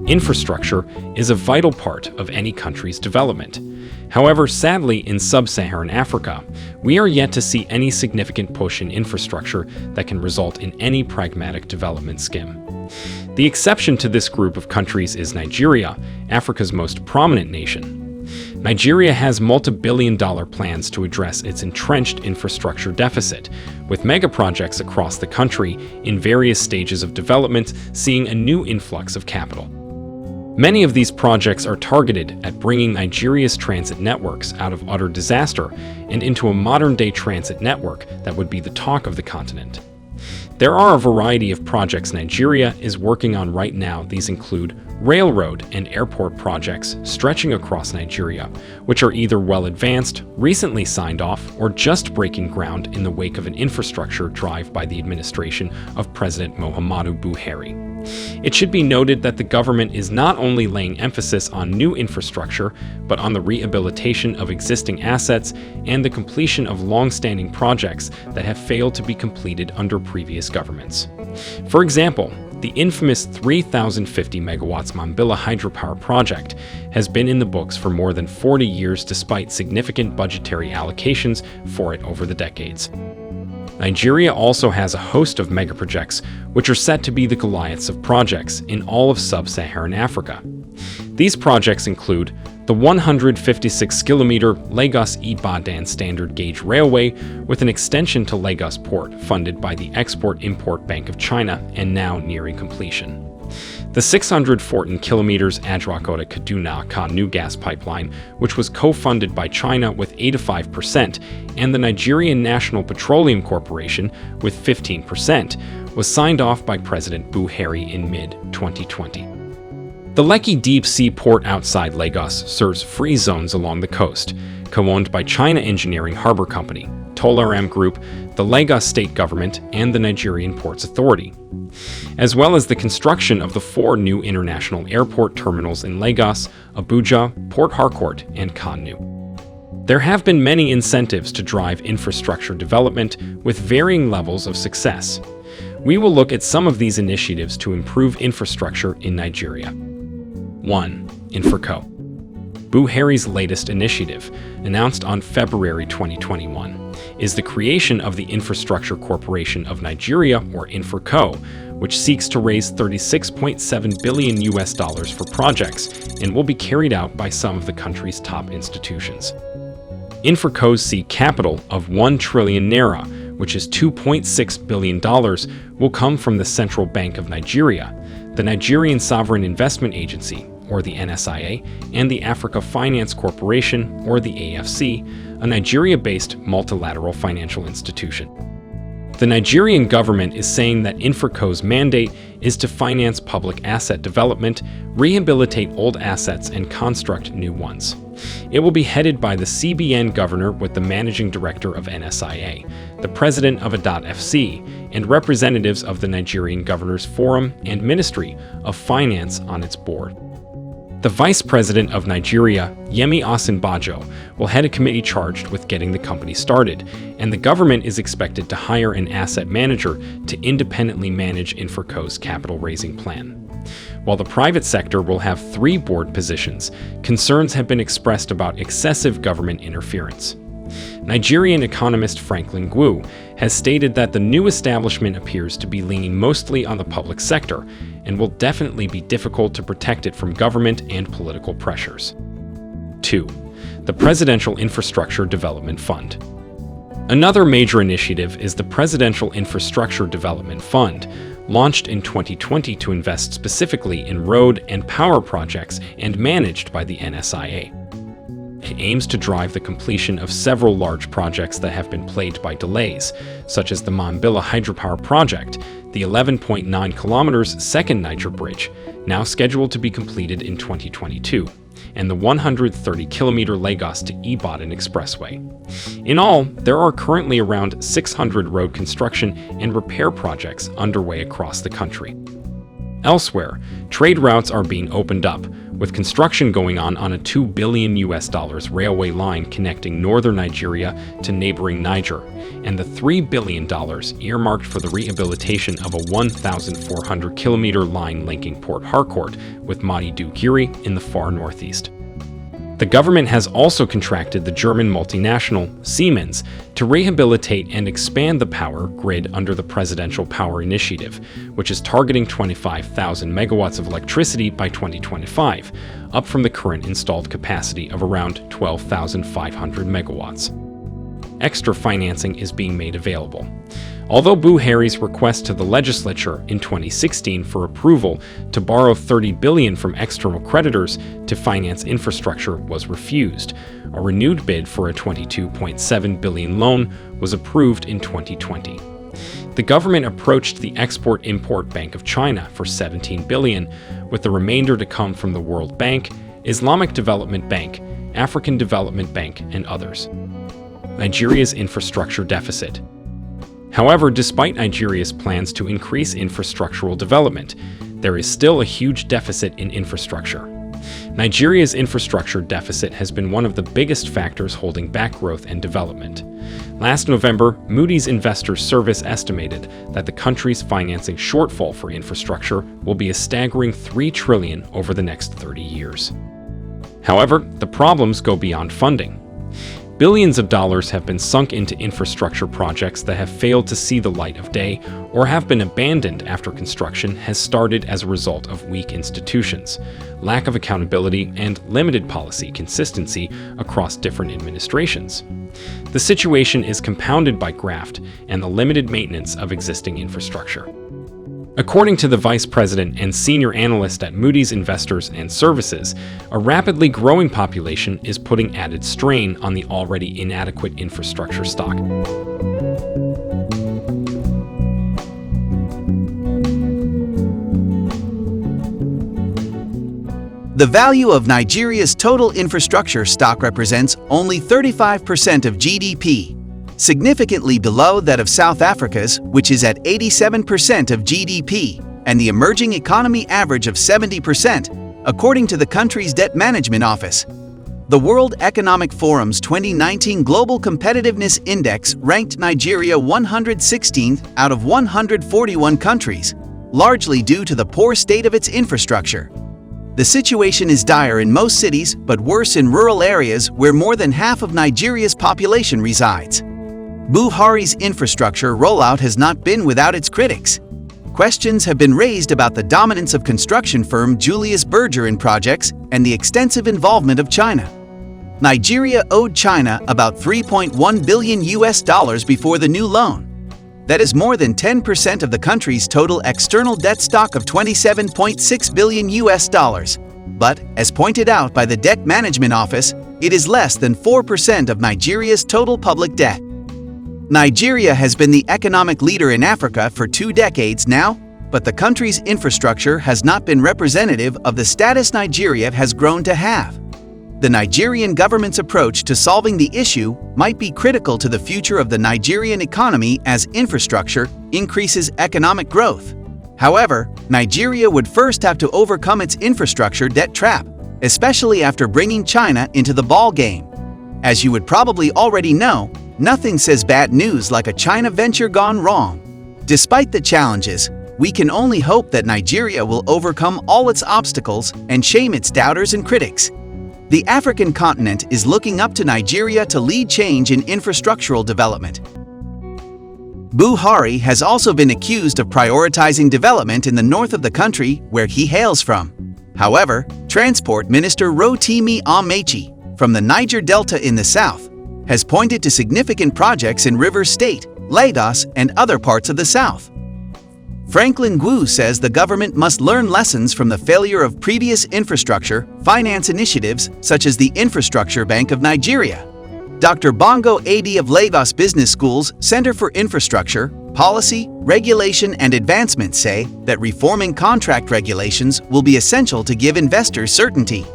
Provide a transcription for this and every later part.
Infrastructure is a vital part of any country's development. However, sadly, in sub-Saharan Africa, we are yet to see any significant push in infrastructure that can result in any pragmatic development skim. The exception to this group of countries is Nigeria, Africa's most prominent nation. Nigeria has multi-billion-dollar plans to address its entrenched infrastructure deficit, with megaprojects across the country in various stages of development seeing a new influx of capital. Many of these projects are targeted at bringing Nigeria's transit networks out of utter disaster and into a modern-day transit network that would be the talk of the continent. There are a variety of projects Nigeria is working on right now. These include railroad and airport projects stretching across Nigeria, which are either well advanced, recently signed off, or just breaking ground in the wake of an infrastructure drive by the administration of President Muhammadu Buhari. It should be noted that the government is not only laying emphasis on new infrastructure, but on the rehabilitation of existing assets and the completion of long-standing projects that have failed to be completed under previous governments. For example, the infamous 3,050 MW Mambilla hydropower project has been in the books for more than 40 years despite significant budgetary allocations for it over the decades. Nigeria also has a host of megaprojects which are set to be the Goliaths of projects in all of sub-Saharan Africa. These projects include the 156-kilometer Lagos-Ibadan standard gauge railway with an extension to Lagos Port funded by the Export-Import Bank of China and now nearing completion. The 614 kilometers Ajaokuta-Kaduna-Kanu gas pipeline, which was co-funded by China with 85%, and the Nigerian National Petroleum Corporation with 15%, was signed off by President Buhari in mid-2020. The Lekki deep-sea port outside Lagos serves free zones along the coast, co-owned by China Engineering Harbor Company, Tolaram Group, the Lagos State Government, and the Nigerian Ports Authority, as well as the construction of the 4 new international airport terminals in Lagos, Abuja, Port Harcourt, and Kanu. There have been many incentives to drive infrastructure development with varying levels of success. We will look at some of these initiatives to improve infrastructure in Nigeria. 1. InfraCo. Buhari's latest initiative, announced on February 2021, is the creation of the Infrastructure Corporation of Nigeria, or InfraCo, which seeks to raise $36.7 billion for projects and will be carried out by some of the country's top institutions. InfraCo's seed capital of 1 trillion naira, which is $2.6 billion, will come from the Central Bank of Nigeria, the Nigerian Sovereign Investment Agency, or the NSIA, and the Africa Finance Corporation, or the AFC, a Nigeria-based multilateral financial institution. The Nigerian government is saying that InfraCo's mandate is to finance public asset development, rehabilitate old assets, and construct new ones. It will be headed by the CBN governor with the managing director of NSIA, the president of ADOT-FC, and representatives of the Nigerian Governors Forum and Ministry of Finance on its board. The Vice President of Nigeria, Yemi Osinbajo, will head a committee charged with getting the company started, and the government is expected to hire an asset manager to independently manage InfraCo's capital-raising plan. While the private sector will have 3 board positions, concerns have been expressed about excessive government interference. Nigerian economist Franklin Gu has stated that the new establishment appears to be leaning mostly on the public sector and will definitely be difficult to protect it from government and political pressures. 2. The Presidential Infrastructure Development Fund. Another major initiative is the Presidential Infrastructure Development Fund, launched in 2020 to invest specifically in road and power projects and managed by the NSIA. It aims to drive the completion of several large projects that have been plagued by delays, such as the Mambilla hydropower project, the 11.9 kilometers second Niger Bridge, now scheduled to be completed in 2022, and the 130-kilometer Lagos to Ibadan Expressway. In all, there are currently around 600 road construction and repair projects underway across the country. Elsewhere, trade routes are being opened up, with construction going on a $2 billion railway line connecting northern Nigeria to neighboring Niger, and the $3 billion earmarked for the rehabilitation of a 1,400-kilometer line linking Port Harcourt with Maiduguri in the far northeast. The government has also contracted the German multinational Siemens to rehabilitate and expand the power grid under the Presidential Power Initiative, which is targeting 25,000 megawatts of electricity by 2025, up from the current installed capacity of around 12,500 megawatts. Extra financing is being made available. Although Buhari's request to the legislature in 2016 for approval to borrow $30 billion from external creditors to finance infrastructure was refused, a renewed bid for a $22.7 billion loan was approved in 2020. The government approached the Export-Import Bank of China for $17 billion, with the remainder to come from the World Bank, Islamic Development Bank, African Development Bank, and others. Nigeria's infrastructure deficit. However, despite Nigeria's plans to increase infrastructural development, there is still a huge deficit in infrastructure. Nigeria's infrastructure deficit has been one of the biggest factors holding back growth and development. Last November, Moody's Investors Service estimated that the country's financing shortfall for infrastructure will be a staggering $3 trillion over the next 30 years. However, the problems go beyond funding. Billions of dollars have been sunk into infrastructure projects that have failed to see the light of day or have been abandoned after construction has started as a result of weak institutions, lack of accountability, and limited policy consistency across different administrations. The situation is compounded by graft and the limited maintenance of existing infrastructure. According to the vice president and senior analyst at Moody's Investors and Services, a rapidly growing population is putting added strain on the already inadequate infrastructure stock. The value of Nigeria's total infrastructure stock represents only 35% of GDP, significantly below that of South Africa's, which is at 87% of GDP, and the emerging economy average of 70%, according to the country's Debt Management Office. The World Economic Forum's 2019 Global Competitiveness Index ranked Nigeria 116th out of 141 countries, largely due to the poor state of its infrastructure. The situation is dire in most cities, but worse in rural areas where more than half of Nigeria's population resides. Buhari's infrastructure rollout has not been without its critics. Questions have been raised about the dominance of construction firm Julius Berger in projects and the extensive involvement of China. Nigeria owed China about $3.1 billion before the new loan. That is more than 10% of the country's total external debt stock of $27.6 billion. But, as pointed out by the Debt Management Office, it is less than 4% of Nigeria's total public debt. Nigeria has been the economic leader in Africa for 2 decades now, but the country's infrastructure has not been representative of the status Nigeria has grown to have. The Nigerian government's approach to solving the issue might be critical to the future of the Nigerian economy as infrastructure increases economic growth. However, Nigeria would first have to overcome its infrastructure debt trap, especially after bringing China into the ballgame. As you would probably already know, nothing says bad news like a China venture gone wrong. Despite the challenges, we can only hope that Nigeria will overcome all its obstacles and shame its doubters and critics. The African continent is looking up to Nigeria to lead change in infrastructural development. Buhari has also been accused of prioritizing development in the north of the country where he hails from. However, Transport Minister Rotimi Amechi, from the Niger Delta in the south, has pointed to significant projects in Rivers State, Lagos, and other parts of the south. Franklin Gu says the government must learn lessons from the failure of previous infrastructure finance initiatives such as the Infrastructure Bank of Nigeria. Dr. Bongo Adi of Lagos Business School's Center for Infrastructure, Policy, Regulation and Advancement say that reforming contract regulations will be essential to give investors certainty.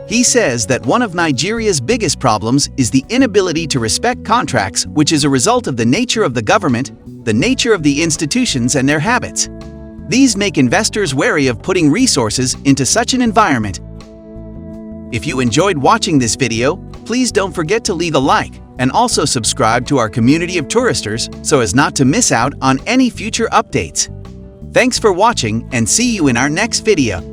He says that one of Nigeria's biggest problems is the inability to respect contracts, which is a result of the nature of the government, the nature of the institutions and their habits. These make investors wary of putting resources into such an environment. If you enjoyed watching this video, please don't forget to leave a like and also subscribe to our community of touristers so as not to miss out on any future updates. Thanks for watching and see you in our next video.